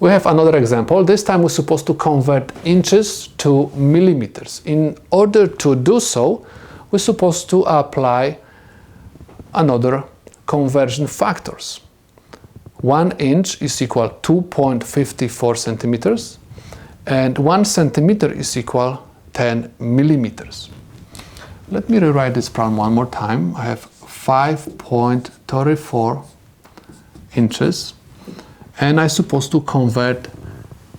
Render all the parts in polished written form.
We have another example. This time we're supposed to convert inches to millimeters. In order to do so, we're supposed to apply another conversion factors. 1 inch is equal to 2.54 centimeters and 1 centimeter is equal 10 millimeters. Let me rewrite this problem one more time. I have 5.34 inches and I'm supposed to convert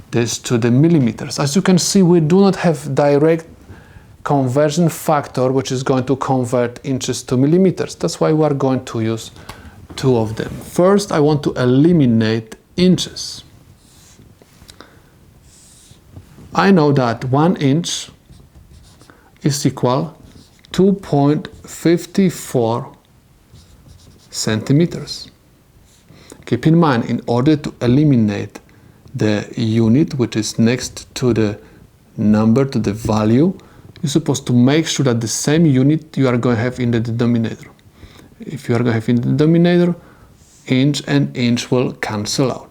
this to the millimeters. As you can see, we do not have direct conversion factor which is going to convert inches to millimeters. That's why we are going to use two of them. First, I want to eliminate inches. I know that 1 inch is equal to 2.54 centimeters. Keep in mind, in order to eliminate the unit which is next to the number, to the value, you're supposed to make sure that the same unit you are going to have in the denominator. If you are going to have in the denominator, inch and inch will cancel out.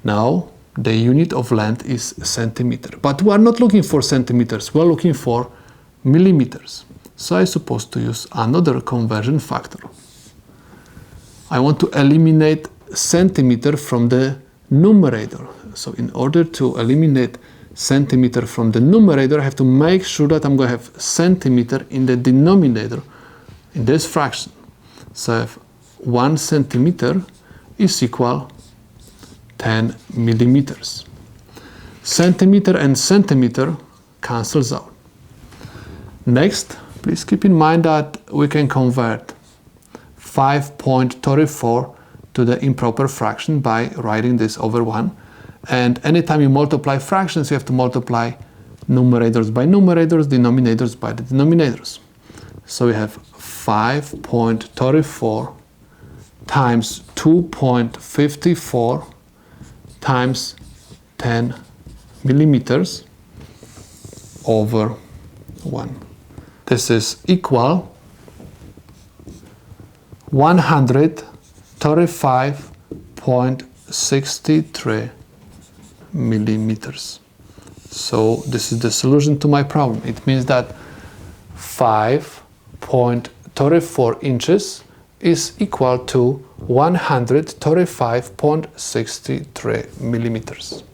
Now, the unit of length is centimeter. But we are not looking for centimeters, we are looking for millimeters. So I'm supposed to use another conversion factor. I want to eliminate centimeter from the numerator. So in order to eliminate centimeter from the numerator, I have to make sure that I'm going to have centimeter in the denominator in this fraction. So I have 1 centimeter is equal 10 millimeters. Centimeter and centimeter cancels out. Next, please keep in mind that we can convert 5.34 to the improper fraction by writing this over 1. And anytime you multiply fractions, you have to multiply numerators by numerators, denominators by the denominators. So we have 5.34 times 2.54 times 10 millimeters over 1. This is equal 135.63 millimeters. So this is the solution to my problem. It means that 5.34 inches is equal to 135.63 millimeters.